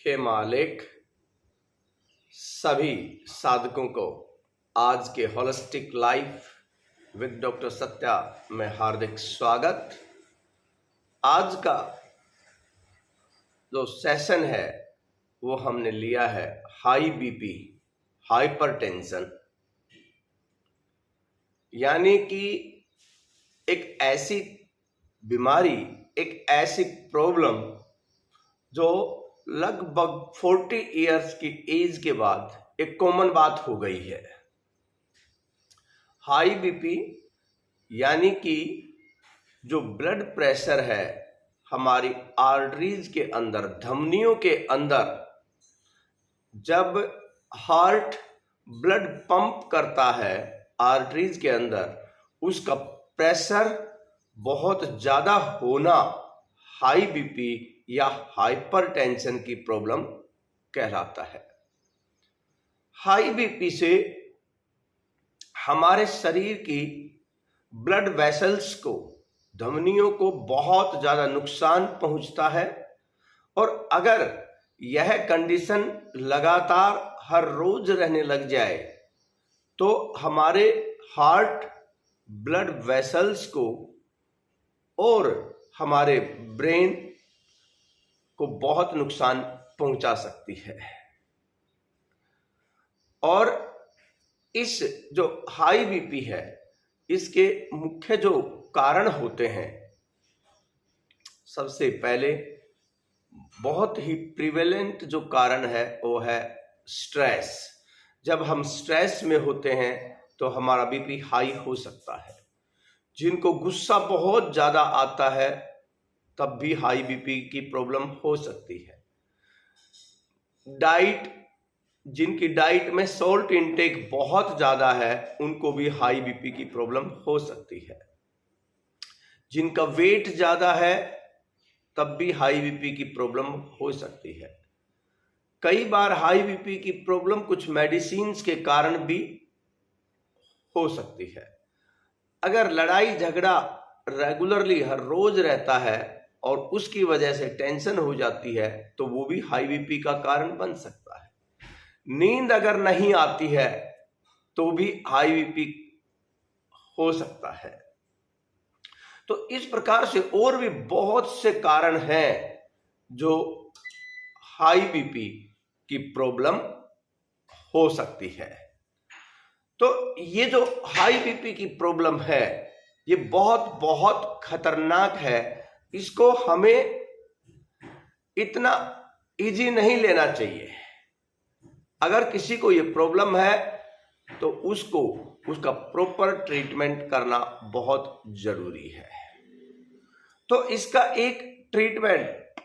हे मालिक, सभी साधकों को आज के holistic life with doctor Satya में हार्दिक स्वागत। आज का जो सेशन है वो हमने लिया है हाई बीपी, हाइपरटेंशन, यानी कि एक ऐसी बीमारी, एक ऐसी प्रॉब्लम जो लगभग 40 इयर्स की एज के बाद एक कॉमन बात हो गई है। हाई बीपी यानी कि जो ब्लड प्रेशर है हमारी आर्टरीज के अंदर, धमनियों के अंदर, जब हार्ट ब्लड पंप करता है आर्टरीज के अंदर, उसका प्रेशर बहुत ज्यादा होना हाई बीपी या हाइपरटेंशन की प्रॉब्लम कहलाता है। हाई बीपी से हमारे शरीर की ब्लड वेसल्स को, धमनियों को बहुत ज्यादा नुकसान पहुंचता है। और अगर यह कंडीशन लगातार हर रोज रहने लग जाए तो हमारे हार्ट, ब्लड वेसल्स को और हमारे ब्रेन को बहुत नुकसान पहुंचा सकती है। और इस जो हाई बीपी है, इसके मुख्य जो कारण होते हैं, सबसे पहले बहुत ही प्रिवेलेंट जो कारण है वो है स्ट्रेस। जब हम स्ट्रेस में होते हैं तो हमारा बीपी हाई हो सकता है। जिनको गुस्सा बहुत ज्यादा आता है तब भी हाई बीपी की प्रॉब्लम हो सकती है। डाइट, जिनकी डाइट में सॉल्ट इंटेक बहुत ज्यादा है उनको भी हाई बीपी की प्रॉब्लम हो सकती है। जिनका वेट ज्यादा है तब भी हाई बीपी की प्रॉब्लम हो सकती है। कई बार हाई बीपी की प्रॉब्लम कुछ मेडिसिन्स के कारण भी हो सकती है। अगर लड़ाई झगड़ा रेगुलरली हर रोज रहता है और उसकी वजह से टेंशन हो जाती है तो वो भी हाई बीपी का कारण बन सकता है। नींद अगर नहीं आती है तो भी हाई बीपी हो सकता है। तो इस प्रकार से और भी बहुत से कारण हैं जो हाई बीपी की प्रॉब्लम हो सकती है। तो ये जो हाई बीपी की प्रॉब्लम है ये बहुत बहुत खतरनाक है। इसको हमें इतना इजी नहीं लेना चाहिए। अगर किसी को ये प्रॉब्लम है तो उसको उसका प्रॉपर ट्रीटमेंट करना बहुत जरूरी है। तो इसका एक ट्रीटमेंट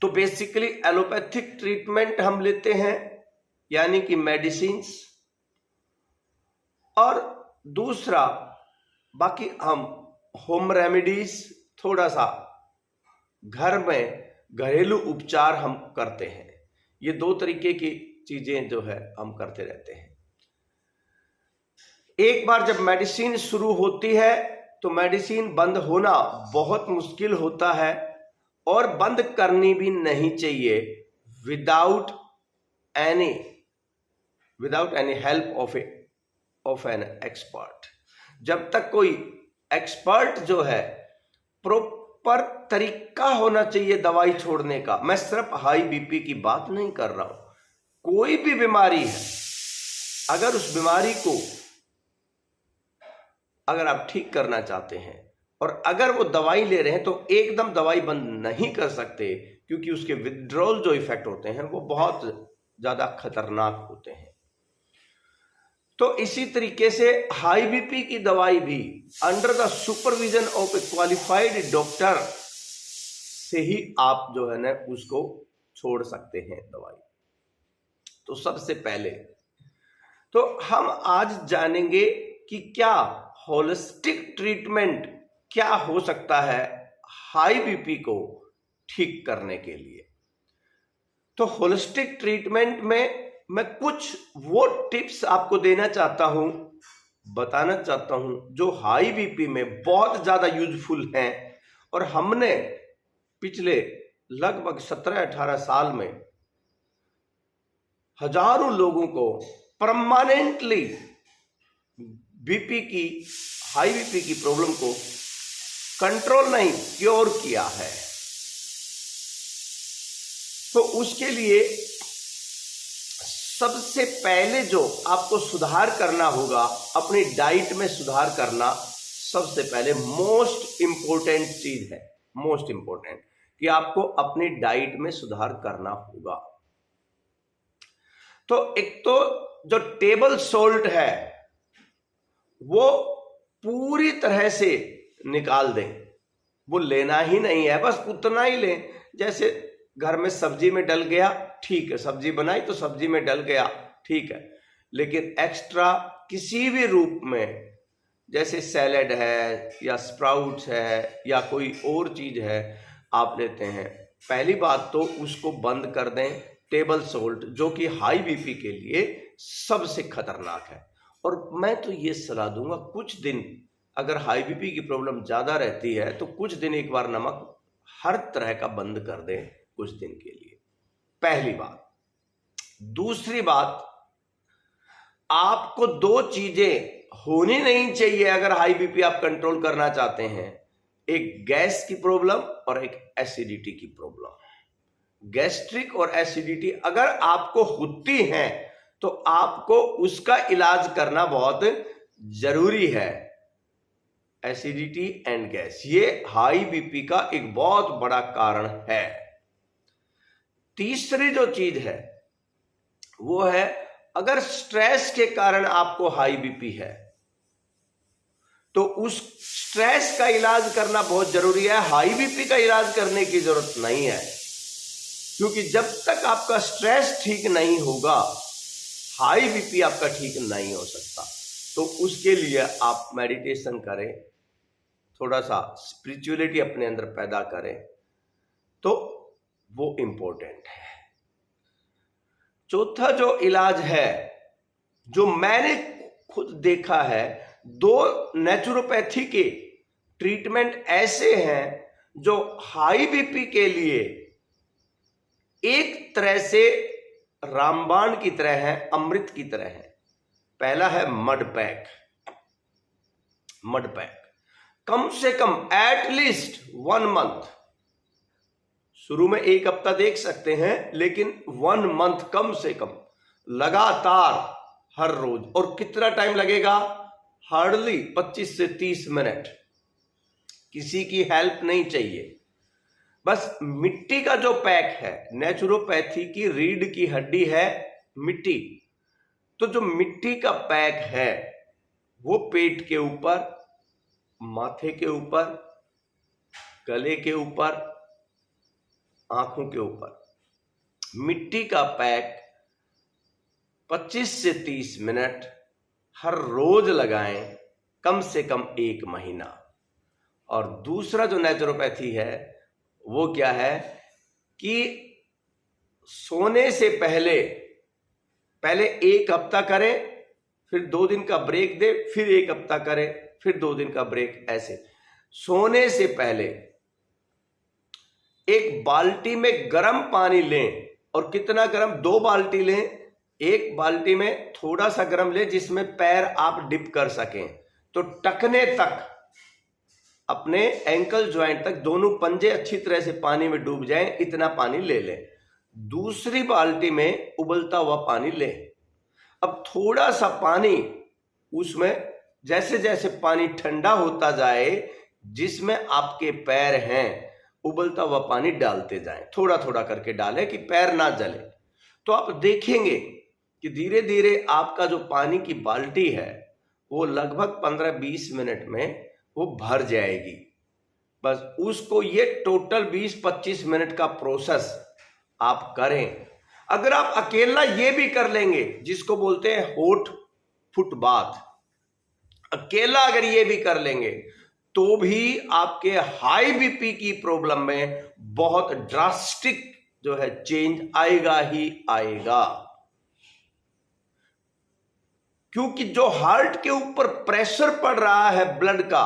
तो बेसिकली एलोपैथिक ट्रीटमेंट हम लेते हैं, यानी कि मेडिसिन्स, और दूसरा बाकी हम होम रेमेडीज, थोड़ा सा घर में घरेलू उपचार हम करते हैं। ये दो तरीके की चीजें जो है हम करते रहते हैं। एक बार जब मेडिसिन शुरू होती है तो मेडिसिन बंद होना बहुत मुश्किल होता है और बंद करनी भी नहीं चाहिए without any help of an expert. जब तक कोई एक्सपर्ट जो है, प्रॉपर तरीका होना चाहिए दवाई छोड़ने का। मैं सिर्फ हाई बीपी की बात नहीं कर रहा हूं, कोई भी बीमारी है, अगर उस बीमारी को अगर आप ठीक करना चाहते हैं और अगर वो दवाई ले रहे हैं तो एकदम दवाई बंद नहीं कर सकते, क्योंकि उसके विथड्रॉल जो इफेक्ट होते हैं वो बहुत ज्यादा खतरनाक होते हैं। तो इसी तरीके से हाई बीपी की दवाई भी under the supervision of A qualified doctor से ही आप जो है ना उसको छोड़ सकते हैं दवाई। तो सबसे पहले तो हम आज जानेंगे कि क्या होलिस्टिक ट्रीटमेंट क्या हो सकता है हाई बीपी को ठीक करने के लिए। तो होलिस्टिक ट्रीटमेंट में मैं कुछ वो टिप्स आपको देना चाहता हूं, बताना चाहता हूं जो हाई बीपी में बहुत ज्यादा यूजफुल हैं और हमने पिछले लगभग 17-18 साल में हजारों लोगों को परमानेंटली हाई बीपी की प्रॉब्लम को कंट्रोल नहीं, क्योर किया है। तो उसके लिए सबसे पहले जो आपको सुधार करना होगा, अपनी डाइट में सुधार करना सबसे पहले मोस्ट इंपॉर्टेंट चीज है। मोस्ट इंपॉर्टेंट कि आपको अपनी डाइट में सुधार करना होगा। तो एक तो जो टेबल सॉल्ट है वो पूरी तरह से निकाल दें, वो लेना ही नहीं है, बस उतना ही लें। जैसे घर में सब्जी में डल गया, ठीक है, सब्जी बनाई तो सब्जी में डल गया, ठीक है, लेकिन एक्स्ट्रा किसी भी रूप में, जैसे सैलेड है या स्प्राउट्स है या कोई और चीज है आप लेते हैं, पहली बात तो उसको बंद कर दें। टेबल सॉल्ट जो कि हाई बीपी के लिए सबसे खतरनाक है। और मैं तो ये सलाह दूंगा, कुछ दिन अगर हाई बीपी की प्रॉब्लम ज्यादा रहती है तो कुछ दिन एक बार नमक हर तरह का बंद कर दें कुछ दिन के लिए, पहली बात। दूसरी बात, आपको दो चीजें होनी नहीं चाहिए अगर हाई बीपी आप कंट्रोल करना चाहते हैं, एक गैस की प्रॉब्लम और एक एसिडिटी की प्रॉब्लम। गैस्ट्रिक और एसिडिटी अगर आपको होती है तो आपको उसका इलाज करना बहुत जरूरी है। एसिडिटी एंड गैस, ये हाई बीपी का एक बहुत बड़ा कारण है। तीसरी जो चीज है वो है, अगर स्ट्रेस के कारण आपको हाई बीपी है तो उस स्ट्रेस का इलाज करना बहुत जरूरी है। हाई बीपी का इलाज करने की जरूरत नहीं है, क्योंकि जब तक आपका स्ट्रेस ठीक नहीं होगा हाई बीपी आपका ठीक नहीं हो सकता। तो उसके लिए आप मेडिटेशन करें, थोड़ा सा स्पिरिचुअलिटी अपने अंदर पैदा करें, तो वो इंपॉर्टेंट है। चौथा जो इलाज है, जो मैंने खुद देखा है, दो नेचुरोपैथी के ट्रीटमेंट ऐसे हैं जो हाई बीपी के लिए एक तरह से रामबाण की तरह है, अमृत की तरह है। पहला है मड पैक। मड पैक कम से कम एटलीस्ट 1 मंथ, शुरू में 1 हफ्ता देख सकते हैं, लेकिन 1 मंथ कम से कम लगातार हर रोज। और कितना टाइम लगेगा? हार्डली 25 से 30 मिनट। किसी की हेल्प नहीं चाहिए, बस मिट्टी का जो पैक है, नेचुरोपैथी की रीढ़ की हड्डी है मिट्टी, तो जो मिट्टी का पैक है वो पेट के ऊपर, माथे के ऊपर, गले के ऊपर, आंखों के ऊपर, मिट्टी का पैक 25 से 30 मिनट हर रोज लगाएं, कम से कम 1 महीना। और दूसरा जो नेचुरोपैथी है वो क्या है कि सोने से पहले 1 हफ्ता करें, फिर 2 दिन का ब्रेक दे, फिर 1 हफ्ता करें, फिर 2 दिन का ब्रेक। ऐसे सोने से पहले 1 बाल्टी में गर्म पानी लें, और कितना गर्म? 2 बाल्टी लें। 1 बाल्टी में थोड़ा सा गर्म लें जिसमें पैर आप डिप कर सकें, तो टखने तक, अपने एंकल ज्वाइंट तक दोनों पंजे अच्छी तरह से पानी में डूब जाएं, इतना पानी ले लें। दूसरी बाल्टी में उबलता हुआ पानी लें। अब थोड़ा सा पानी उसमें, जैसे जैसे पानी ठंडा होता जाए, जिसमें आपके पैर हैं, उबलता हुआ पानी डालते जाएं, थोड़ा थोड़ा करके डालें कि पैर ना जले। तो आप देखेंगे कि धीरे धीरे आपका जो पानी की बाल्टी है वो लगभग 15-20 मिनट में वो भर जाएगी। बस उसको, ये टोटल 20-25 मिनट का प्रोसेस आप करें। अगर आप अकेला ये भी कर लेंगे, जिसको बोलते हैं हॉट फुट बाथ, अकेला अगर ये भी कर लेंगे तो भी आपके हाई बीपी की प्रॉब्लम में बहुत ड्रास्टिक जो है चेंज आएगा ही आएगा। क्योंकि जो हार्ट के ऊपर प्रेशर पड़ रहा है ब्लड का,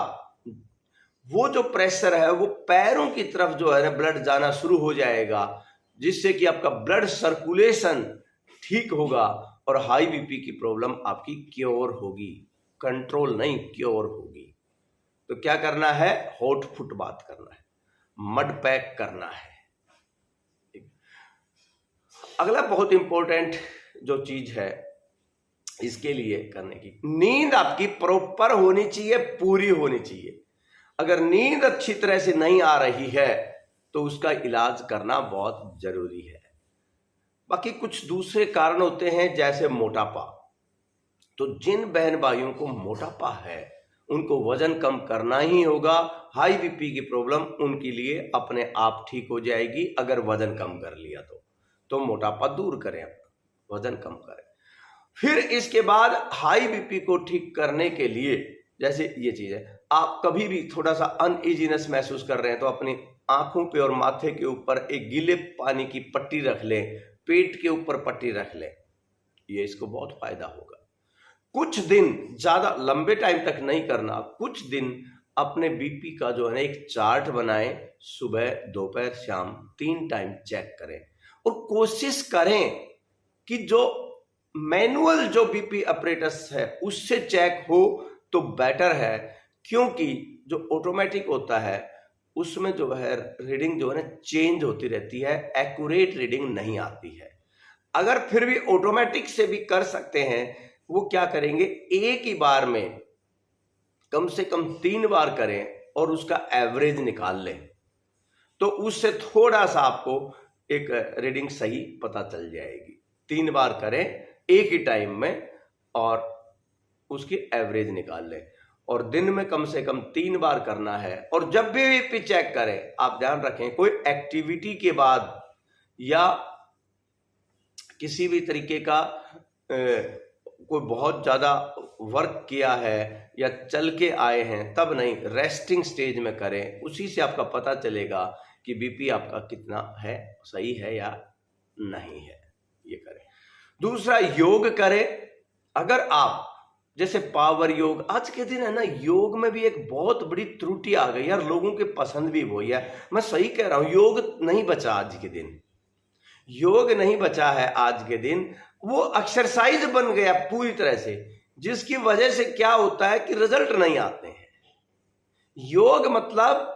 वो जो प्रेशर है वो पैरों की तरफ जो है ना ब्लड जाना शुरू हो जाएगा, जिससे कि आपका ब्लड सर्कुलेशन ठीक होगा और हाई बीपी की प्रॉब्लम आपकी क्योर होगी, कंट्रोल नहीं क्योर होगी। तो क्या करना है, हॉट फुट बात करना है, मड पैक करना है। अगला बहुत इंपॉर्टेंट जो चीज है इसके लिए करने की, नींद आपकी प्रॉपर होनी चाहिए, पूरी होनी चाहिए। अगर नींद अच्छी तरह से नहीं आ रही है तो उसका इलाज करना बहुत जरूरी है। बाकी कुछ दूसरे कारण होते हैं जैसे मोटापा। तो जिन बहन भाइयों को मोटापा है उनको वजन कम करना ही होगा। हाई बीपी की प्रॉब्लम उनके लिए अपने आप ठीक हो जाएगी अगर वजन कम कर लिया तो मोटापा दूर करें, अपना वजन कम करें। फिर इसके बाद हाई बीपी को ठीक करने के लिए जैसे ये चीज है, आप कभी भी थोड़ा सा अनइजीनेस महसूस कर रहे हैं तो अपनी आंखों पे और माथे के ऊपर एक गीले पानी की पट्टी रख लें, पेट के ऊपर पट्टी रख लें, ये इसको बहुत फायदा होगा। कुछ दिन, ज्यादा लंबे टाइम तक नहीं करना, कुछ दिन अपने बीपी का जो है ना एक चार्ट बनाएं, सुबह दोपहर शाम 3 टाइम चेक करें और कोशिश करें कि जो मैनुअल जो बीपी अपरेटस है उससे चेक हो तो बेटर है, क्योंकि जो ऑटोमेटिक होता है उसमें जो है रीडिंग जो है ना चेंज होती रहती है, एक्यूरेट रीडिंग नहीं आती है। अगर फिर भी ऑटोमेटिक से भी कर सकते हैं, वो क्या करेंगे, एक ही बार में कम से कम 3 बार करें और उसका एवरेज निकाल लें, तो उससे थोड़ा सा आपको एक रीडिंग सही पता चल जाएगी। 3 बार करें एक ही टाइम में और उसकी एवरेज निकाल लें, और दिन में कम से कम 3 बार करना है। और जब भी बीपी चेक करें आप ध्यान रखें, कोई एक्टिविटी के बाद या किसी भी तरीके का कोई बहुत ज्यादा वर्क किया है या चल के आए हैं तब नहीं, रेस्टिंग स्टेज में करें, उसी से आपका पता चलेगा कि बीपी आपका कितना है, सही है या नहीं है, ये करें। दूसरा, योग करें। अगर आप जैसे पावर योग, आज के दिन है ना योग में भी एक बहुत बड़ी त्रुटि आ गई यार, लोगों के पसंद भी वही है, मैं सही कह रहा हूं, योग नहीं बचा आज के दिन, योग नहीं बचा है आज के दिन, वो एक्सरसाइज बन गया पूरी तरह से, जिसकी वजह से क्या होता है कि रिजल्ट नहीं आते हैं। योग मतलब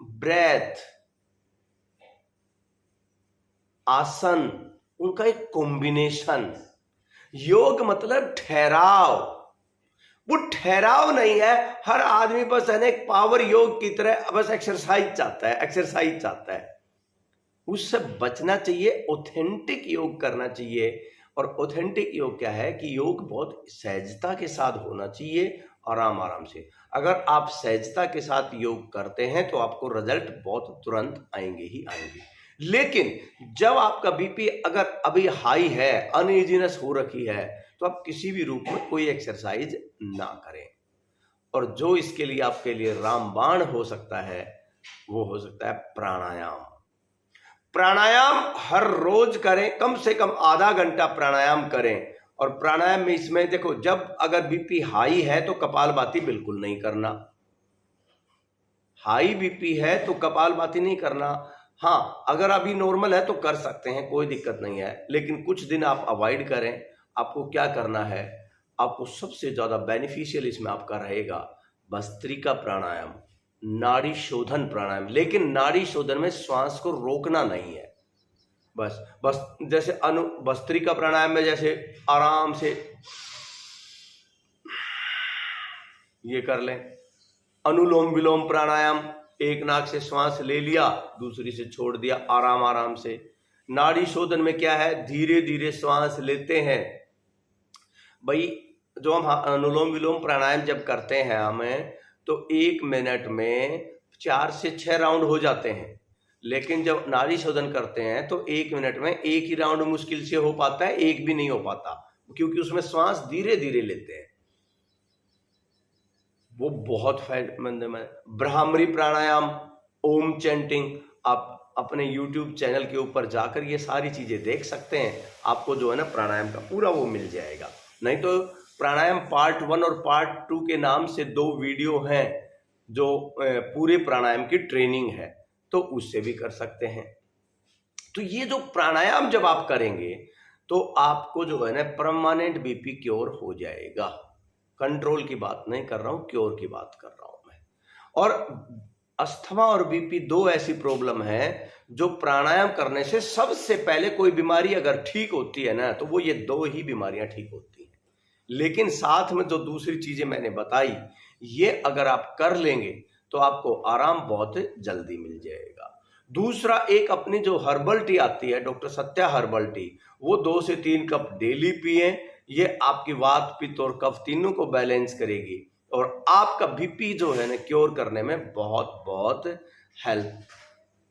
ब्रेथ, आसन, उनका एक कॉम्बिनेशन। योग मतलब ठहराव, वो ठहराव नहीं है। हर आदमी बस है ना एक पावर योग की तरह बस एक्सरसाइज चाहता है, एक्सरसाइज चाहता है, उससे बचना चाहिए। ऑथेंटिक योग करना चाहिए। और ऑथेंटिक योग क्या है कि योग बहुत सहजता के साथ होना चाहिए, आराम आराम से। अगर आप सहजता के साथ योग करते हैं तो आपको रिजल्ट बहुत तुरंत आएंगे ही आएंगे। लेकिन जब आपका बीपी अगर अभी हाई है, अनइजीनेस हो रखी है, तो आप किसी भी रूप में कोई एक्सरसाइज ना करें। और जो इसके लिए आपके लिए रामबाण हो सकता है वो हो सकता है प्राणायाम। प्राणायाम हर रोज करें, कम से कम आधा घंटा प्राणायाम करें। और प्राणायाम में इसमें देखो, जब अगर बीपी हाई है तो कपालभाति बिल्कुल नहीं करना, हाई बीपी है तो कपालभाति नहीं करना। हाँ, अगर अभी नॉर्मल है तो कर सकते हैं, कोई दिक्कत नहीं है, लेकिन कुछ दिन आप अवॉइड करें। आपको क्या करना है, आपको सबसे ज्यादा बेनिफिशियल इसमें आपका रहेगा भस्त्रिका प्राणायाम, नाड़ी शोधन प्राणायाम। लेकिन नाड़ी शोधन में श्वास को रोकना नहीं है, बस जैसे भस्त्रिका प्राणायाम में जैसे आराम से ये कर लें। अनुलोम विलोम प्राणायाम, एक नाक से श्वास ले लिया, दूसरी से छोड़ दिया, आराम आराम से। नाड़ी शोधन में क्या है, धीरे धीरे श्वास लेते हैं। भाई जो हम अनुलोम विलोम प्राणायाम जब करते हैं हमें, तो 1 मिनट में 4 से 6 राउंड हो जाते हैं। लेकिन जब नाड़ी शोधन करते हैं तो 1 मिनट में 1 ही राउंड मुश्किल से हो पाता है, 1 भी नहीं हो पाता, क्योंकि उसमें श्वास धीरे धीरे लेते हैं। वो बहुत फायदेमंद है। ब्राह्मरी प्राणायाम, ओम चैंटिंग, आप अपने YouTube चैनल के ऊपर जाकर ये सारी चीजें देख सकते हैं, आपको जो है ना प्राणायाम का पूरा वो मिल जाएगा। नहीं तो प्राणायाम पार्ट 1 और पार्ट 2 के नाम से 2 वीडियो हैं जो पूरे प्राणायाम की ट्रेनिंग है, तो उससे भी कर सकते हैं। तो ये जो प्राणायाम जब आप करेंगे तो आपको जो है ना परमानेंट बीपी क्योर हो जाएगा। कंट्रोल की बात नहीं कर रहा हूं, क्योर की बात कर रहा हूं मैं। और अस्थमा और बीपी दो ऐसी प्रॉब्लम है जो प्राणायाम करने से सबसे पहले कोई बीमारी अगर ठीक होती है ना, तो वो ये दो ही बीमारियां ठीक होती हैं। लेकिन साथ में जो दूसरी चीजें मैंने बताई, ये अगर आप कर लेंगे तो आपको आराम बहुत जल्दी मिल जाएगा। दूसरा, एक अपनी जो हर्बल टी आती है, डॉक्टर सत्या हर्बल टी, वो 2 से 3 कप डेली पिए। ये आपकी वात, पित्त और कफ तीनों को बैलेंस करेगी और आपका बीपी जो है ना क्योर करने में बहुत बहुत हेल्प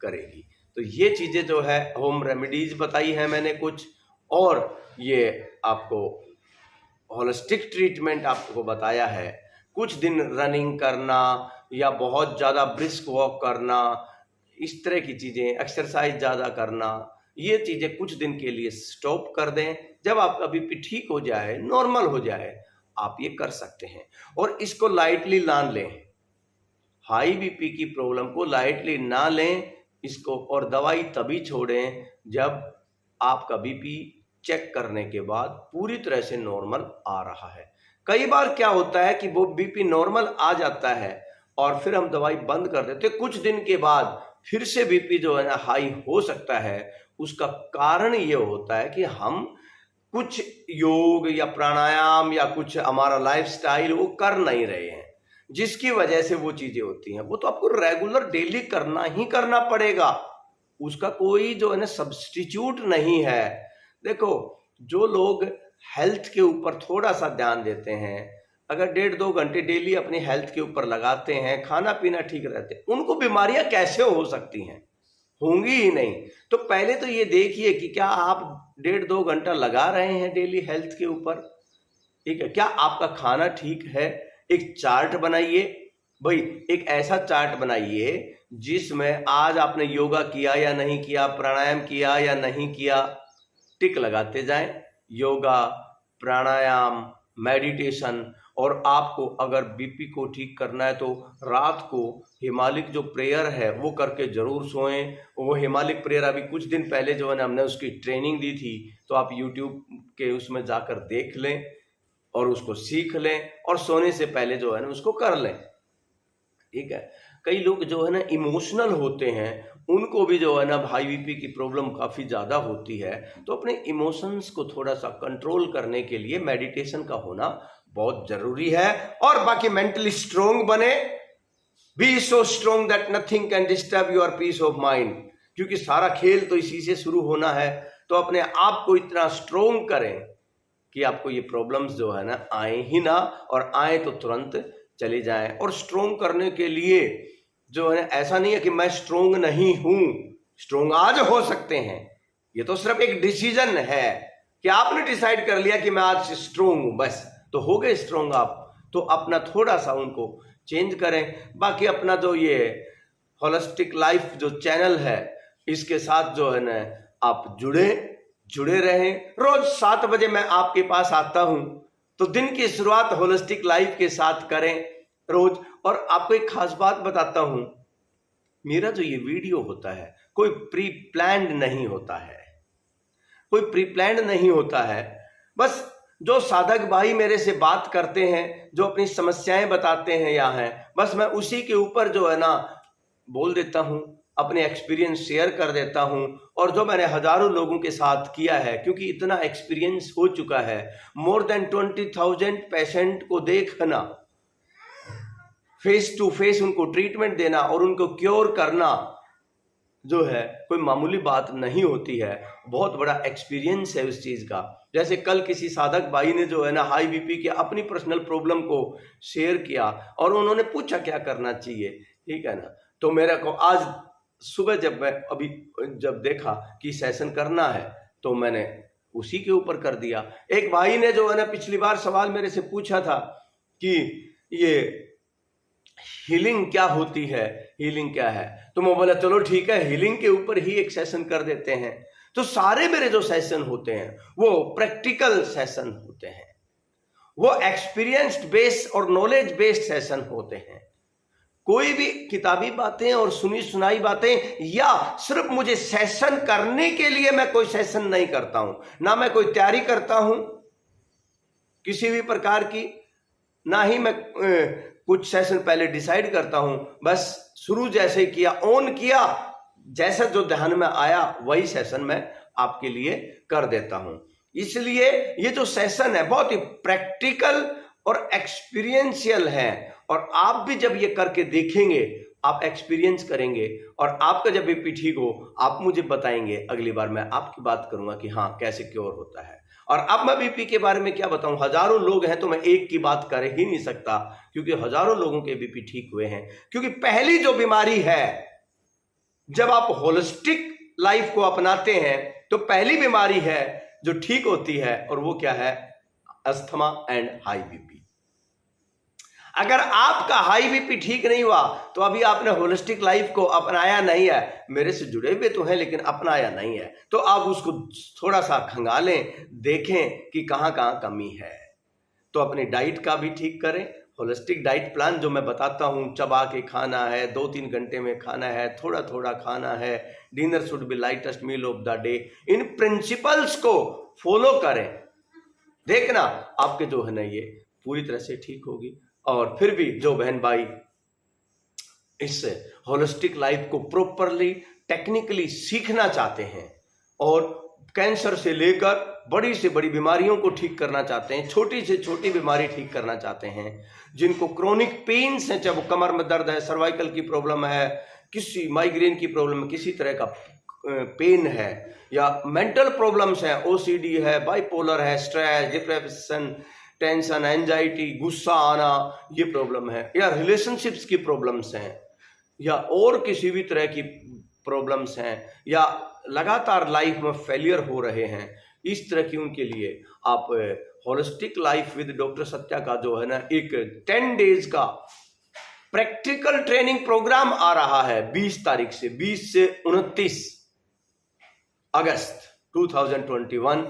करेगी। तो ये चीजें जो है होम रेमेडीज बताई है मैंने कुछ, और ये आपको होलिस्टिक ट्रीटमेंट आपको बताया है। कुछ दिन रनिंग करना या बहुत ज़्यादा ब्रिस्क वॉक करना, इस तरह की चीज़ें, एक्सरसाइज ज़्यादा करना, ये चीज़ें कुछ दिन के लिए स्टॉप कर दें। जब आपका बीपी ठीक हो जाए, नॉर्मल हो जाए, आप ये कर सकते हैं और इसको लाइटली ना लें। हाई बीपी की प्रॉब्लम को लाइटली ना लें इसको, और दवाई तभी छोड़ें जब आपका बीपी चेक करने के बाद पूरी तरह से नॉर्मल आ रहा है। कई बार क्या होता है कि वो बीपी नॉर्मल आ जाता है और फिर हम दवाई बंद कर देते, कुछ दिन के बाद फिर से बीपी जो है ना हाई हो सकता है। उसका कारण ये होता है कि हम कुछ योग या प्राणायाम या कुछ हमारा लाइफस्टाइल वो कर नहीं रहे हैं, जिसकी वजह से वो चीजें होती हैं। वो तो आपको रेगुलर डेली करना ही करना पड़ेगा, उसका कोई जो है ना सब्स्टिट्यूट नहीं है। देखो, जो लोग हेल्थ के ऊपर थोड़ा सा ध्यान देते हैं, अगर 1.5-2 घंटे डेली अपनी हेल्थ के ऊपर लगाते हैं, खाना पीना ठीक रहते हैं, उनको बीमारियां कैसे हो सकती हैं? होंगी ही नहीं। तो पहले तो ये देखिए कि क्या आप 1.5-2 घंटा लगा रहे हैं डेली हेल्थ के ऊपर, ठीक है? क्या आपका खाना ठीक है? एक चार्ट बनाइए भाई, एक ऐसा चार्ट बनाइए जिसमें आज आपने योगा किया या नहीं किया, प्राणायाम किया या नहीं किया, टिक लगाते जाएं। योगा, प्राणायाम, मेडिटेशन। और आपको अगर बीपी को ठीक करना है तो रात को हिमालय जो प्रेयर है वो करके जरूर सोएं। वो हिमालय प्रेयर अभी कुछ दिन पहले जो है ना हमने उसकी ट्रेनिंग दी थी, तो आप यूट्यूब के उसमें जाकर देख लें और उसको सीख लें और सोने से पहले जो है ना उसको कर लें, ठीक है? कई लोग जो है ना इमोशनल होते हैं, उनको भी जो है ना हाई बीपी की प्रॉब्लम काफ़ी ज़्यादा होती है। तो अपने इमोशंस को थोड़ा सा कंट्रोल करने के लिए मेडिटेशन का होना बहुत ज़रूरी है। और बाकी मेंटली स्ट्रोंग बने, be so strong that nothing can disturb your peace of mind, क्योंकि सारा खेल तो इसी से शुरू होना है। तो अपने आप को इतना स्ट्रोंग करें कि आपको ये प्रॉब्लम्स जो है ना आए ही ना, और आए तो तुरंत चली जाएं। और स्ट्रोंग करने के लिए जो है ऐसा नहीं है कि मैं स्ट्रोंग नहीं हूं, स्ट्रोंग आज हो सकते हैं। ये तो सिर्फ एक डिसीजन है कि आपने डिसाइड कर लिया कि मैं आज स्ट्रोंग हूं, बस तो हो गए स्ट्रोंग आप। तो अपना थोड़ा सा उनको चेंज करें। बाकी अपना जो ये होलिस्टिक लाइफ जो चैनल है, इसके साथ जो है ना आप जुड़े रहें। रोज 7 बजे मैं आपके पास आता हूं, तो दिन की शुरुआत होलिस्टिक लाइफ के साथ करें रोज। और आपको एक खास बात बताता हूं, मेरा जो ये वीडियो होता है कोई प्री प्लान्ड नहीं होता है, कोई प्री प्लान्ड नहीं होता है। बस जो साधक भाई मेरे से बात करते हैं, जो अपनी समस्याएं बताते हैं यहाँ, बस मैं उसी के ऊपर जो है ना बोल देता हूं, अपने एक्सपीरियंस शेयर कर देता हूं। और जो मैंने हजारों लोगों के साथ किया है, क्योंकि इतना एक्सपीरियंस हो चुका है, मोर देन 20,000 पेशेंट को देखना, फेस टू फेस उनको ट्रीटमेंट देना और उनको क्योर करना जो है कोई मामूली बात नहीं होती है। बहुत बड़ा एक्सपीरियंस है उस चीज का। जैसे कल किसी साधक भाई ने जो है ना हाई बीपी की अपनी पर्सनल प्रॉब्लम को शेयर किया और उन्होंने पूछा क्या करना चाहिए, ठीक है ना? तो मेरे को आज सुबह जब देखा कि सेशन करना है, तो मैंने उसी के ऊपर कर दिया। एक भाई ने जो है ना पिछली बार सवाल मेरे से पूछा था कि ये हीलिंग क्या होती है, हीलिंग क्या है, तो मैं बोला चलो ठीक है, हीलिंग के ऊपर ही एक सेशन कर देते हैं। तो सारे मेरे जो सेशन होते हैं वो प्रैक्टिकल सेशन होते हैं, वो एक्सपीरियंस्ड बेस्ड और नॉलेज बेस्ड सेशन होते हैं। कोई भी किताबी बातें और सुनी सुनाई बातें, या सिर्फ मुझे सेशन करने के लिए मैं कोई सेशन नहीं करता हूं, ना मैं कोई तैयारी करता हूं किसी भी प्रकार की, ना ही मैं कुछ सेशन पहले डिसाइड करता हूं। बस शुरू जैसे किया, ऑन किया, जैसा जो ध्यान में आया वही सेशन मैं आपके लिए कर देता हूं। इसलिए ये जो सेशन है बहुत ही प्रैक्टिकल और एक्सपीरियंशियल है, और आप भी जब ये करके देखेंगे, आप एक्सपीरियंस करेंगे, और आपका जब बीपी ठीक हो आप मुझे बताएंगे, अगली बार मैं आपकी बात करूंगा कि हाँ कैसे क्योर होता है। और अब मैं बीपी के बारे में क्या बताऊं, हजारों लोग हैं तो मैं एक की बात कर ही नहीं सकता, क्योंकि हजारों लोगों के बीपी ठीक हुए हैं। क्योंकि पहली जो बीमारी है, जब आप होलिस्टिक लाइफ को अपनाते हैं तो पहली बीमारी है जो ठीक होती है, और वो क्या है, अस्थमा एंड हाई बीपी। अगर आपका हाई बीपी ठीक नहीं हुआ तो अभी आपने होलिस्टिक लाइफ को अपनाया नहीं है। मेरे से जुड़े हुए तो हैं लेकिन अपनाया नहीं है, तो आप उसको थोड़ा सा खंगालें, देखें कि कहां कहां कमी है। तो अपनी डाइट का भी ठीक करें। होलिस्टिक डाइट प्लान जो मैं बताता हूं, चबा के खाना है, 2-3 घंटे में खाना है, थोड़ा थोड़ा खाना है, dinner should be lightest meal of the day, इन प्रिंसिपल्स को फॉलो करें। देखना आपके जो है ना ये पूरी तरह से ठीक होगी। और फिर भी जो बहन भाई इस होलिस्टिक लाइफ को प्रॉपरली टेक्निकली सीखना चाहते हैं, और कैंसर से लेकर बड़ी से बड़ी बीमारियों को ठीक करना चाहते हैं, छोटी से छोटी बीमारी ठीक करना चाहते हैं, जिनको क्रोनिक पेन्स हैं, चाहे वो कमर में दर्द है, सर्वाइकल की प्रॉब्लम है, किसी माइग्रेन की प्रॉब्लम, किसी तरह का पेन है, या मेंटल प्रॉब्लम्स है, ओसीडी है, बाइपोलर है, स्ट्रेस, डिप्रेशन, टेंशन, एंजाइटी, गुस्सा आना, ये प्रॉब्लम है, या रिलेशनशिप्स की प्रॉब्लम्स हैं, या और किसी भी तरह की प्रॉब्लम्स हैं, या लगातार लाइफ में फेलियर हो रहे हैं, इस तरह की उनके लिए आप holistic life with doctor Satya का जो है ना एक 10 डेज का प्रैक्टिकल ट्रेनिंग प्रोग्राम आ रहा है 20 तारीख से, 20 से 29 अगस्त 2021,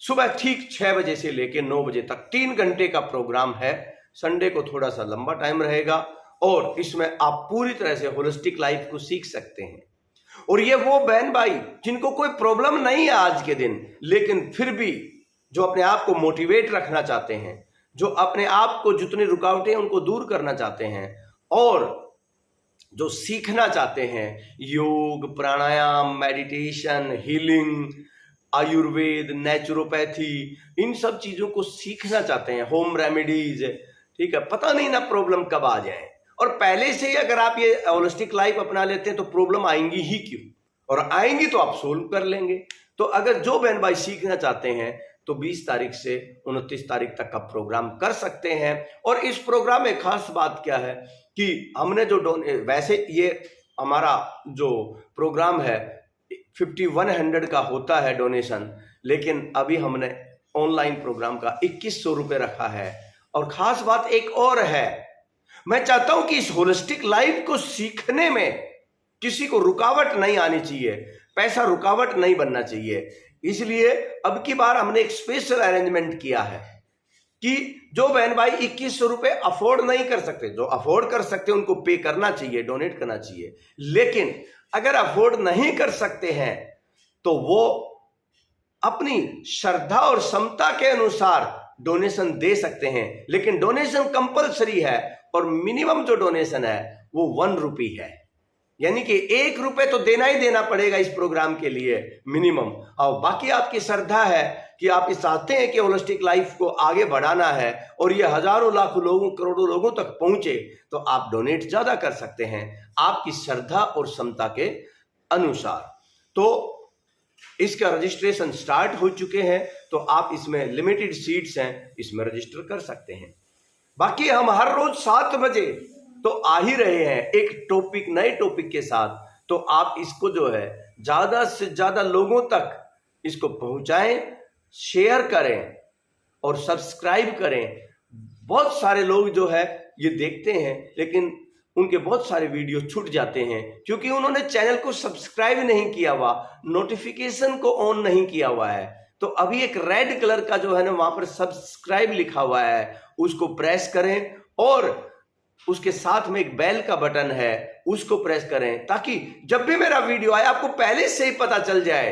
सुबह ठीक 6 बजे से लेकर 9 बजे तक 3 घंटे का प्रोग्राम है। संडे को थोड़ा सा लंबा टाइम रहेगा, और इसमें आप पूरी तरह से होलिस्टिक लाइफ को सीख सकते हैं। और ये वो बहन भाई जिनको कोई प्रॉब्लम नहीं है आज के दिन, लेकिन फिर भी जो अपने आप को मोटिवेट रखना चाहते हैं, जो अपने आप को जितनी रुकावटें हैं उनको दूर करना चाहते हैं, और जो सीखना चाहते हैं योग, प्राणायाम, मेडिटेशन, हीलिंग, आयुर्वेद, नेचुरोपैथी, इन सब चीजों को सीखना चाहते हैं, होम रेमेडीज, ठीक है, पता नहीं ना प्रॉब्लम कब आ जाए। और पहले से ही अगर आप ये होलिस्टिक लाइफ अपना लेते हैं तो प्रॉब्लम आएंगी ही क्यों, और आएंगी तो आप सोल्व कर लेंगे। तो अगर जो बहन भाई सीखना चाहते हैं तो 20 तारीख से 29 तारीख तक का प्रोग्राम कर सकते हैं। और इस प्रोग्राम में खास बात क्या है कि हमने जो वैसे ये हमारा जो प्रोग्राम है 5100 का होता है डोनेशन, लेकिन अभी हमने ऑनलाइन प्रोग्राम का 2100 रुपये रखा है। और खास बात एक और है, मैं चाहता हूं कि इस होलिस्टिक लाइफ को सीखने में किसी को रुकावट नहीं आनी चाहिए, पैसा रुकावट नहीं बनना चाहिए। इसलिए अब की बार हमने एक स्पेशल अरेंजमेंट किया है कि जो बहन भाई 2100 रुपये अफोर्ड नहीं कर सकते, जो अफोर्ड कर सकते उनको पे करना चाहिए, डोनेट करना चाहिए। लेकिन अगर अफोर्ड नहीं कर सकते हैं तो वो अपनी श्रद्धा और क्षमता के अनुसार डोनेशन दे सकते हैं, लेकिन डोनेशन कंपलसरी है, और मिनिमम जो डोनेशन है वो 1 रुपी है, यानी कि 1 रुपये तो देना ही देना पड़ेगा इस प्रोग्राम के लिए मिनिमम। और बाकी आपकी श्रद्धा है कि आप इस चाहते हैं कि होलिस्टिक लाइफ को आगे बढ़ाना है और ये हजारों लाखों लोगों, करोड़ों लोगों तक पहुंचे, तो आप डोनेट ज्यादा कर सकते हैं आपकी श्रद्धा और क्षमता के अनुसार। तो इसका रजिस्ट्रेशन स्टार्ट हो चुके हैं, तो आप इसमें लिमिटेड सीट्स हैं, इसमें रजिस्टर कर सकते हैं। बाकी हम हर रोज 7 बजे तो आ ही रहे हैं एक टॉपिक, नए टॉपिक के साथ। तो आप इसको जो है ज्यादा से ज्यादा लोगों तक इसको पहुंचाएं, शेयर करें और सब्सक्राइब करें। बहुत सारे लोग जो है ये देखते हैं, लेकिन उनके बहुत सारे वीडियो छूट जाते हैं क्योंकि उन्होंने चैनल को सब्सक्राइब नहीं किया हुआ, नोटिफिकेशन को ऑन नहीं किया हुआ है। तो अभी एक रेड कलर का जो है ना वहां पर सब्सक्राइब लिखा हुआ है, उसको प्रेस करें और उसके साथ में एक बेल का बटन है, उसको प्रेस करें ताकि जब भी मेरा वीडियो आए आपको पहले से ही पता चल जाए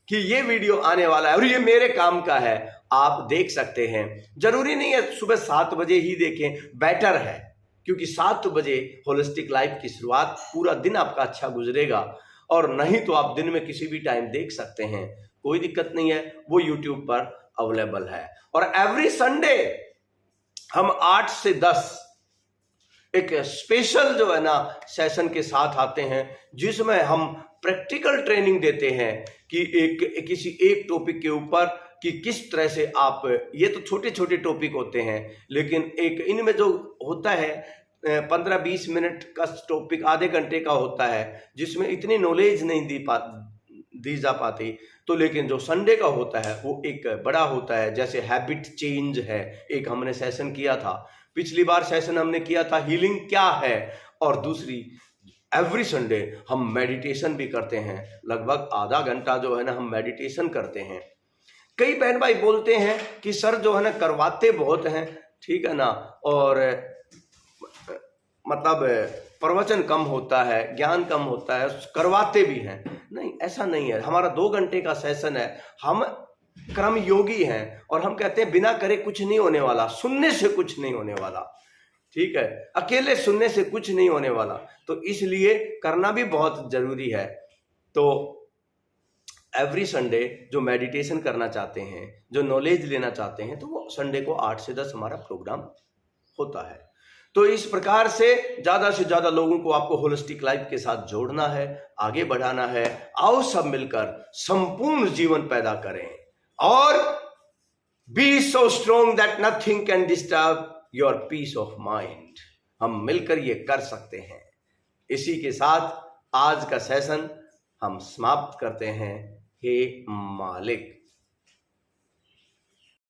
कि ये वीडियो आने वाला है और ये मेरे काम का है। आप देख सकते हैं, जरूरी नहीं है सुबह 7 बजे ही देखें, बेटर है, क्योंकि 7 बजे होलिस्टिक लाइफ की शुरुआत, पूरा दिन आपका अच्छा गुजरेगा। और नहीं तो आप दिन में किसी भी टाइम देख सकते हैं, कोई दिक्कत नहीं है, वो यूट्यूब पर अवेलेबल है। और एवरी संडे हम 8 से 10 एक स्पेशल जो है ना सेशन के साथ आते हैं, जिसमें हम प्रैक्टिकल ट्रेनिंग देते हैं कि किसी एक टॉपिक के ऊपर कि किस तरह से आप, ये तो छोटे छोटे टॉपिक होते हैं, लेकिन एक इनमें जो होता है 15-20 मिनट का टॉपिक, आधे घंटे का होता है, जिसमें इतनी नॉलेज नहीं दी जा पाती। तो लेकिन जो संडे का होता है वो एक बड़ा होता है, जैसे हैबिट चेंज है, एक हमने सेशन किया था, पिछली बार सेशन हमने किया था हीलिंग क्या है, और दूसरी एवरी संडे हम मेडिटेशन भी करते हैं, लगभग आधा घंटा जो है ना हम मेडिटेशन करते हैं। कई बहन भाई बोलते हैं कि सर जो है ना करवाते बहुत हैं, ठीक है ना, और मतलब प्रवचन कम होता है, ज्ञान कम होता है, करवाते भी हैं। नहीं, ऐसा नहीं है। हमारा 2 घंटे का सेशन है, हम कर्म योगी हैं और हम कहते हैं बिना करे कुछ नहीं होने वाला, सुनने से कुछ नहीं होने वाला, ठीक है, अकेले सुनने से कुछ नहीं होने वाला, तो इसलिए करना भी बहुत जरूरी है। तो एवरी संडे जो मेडिटेशन करना चाहते हैं, जो नॉलेज लेना चाहते हैं, तो वो संडे को 8 से 10 हमारा प्रोग्राम होता है। तो इस प्रकार से ज्यादा लोगों को आपको होलिस्टिक लाइफ के साथ जोड़ना है, आगे बढ़ाना है। आओ सब मिलकर संपूर्ण जीवन पैदा करें और be so strong that nothing can disturb your peace of mind. हम मिलकर ये कर सकते हैं। इसी के साथ आज का सेशन हम समाप्त करते हैं। हे मालिक।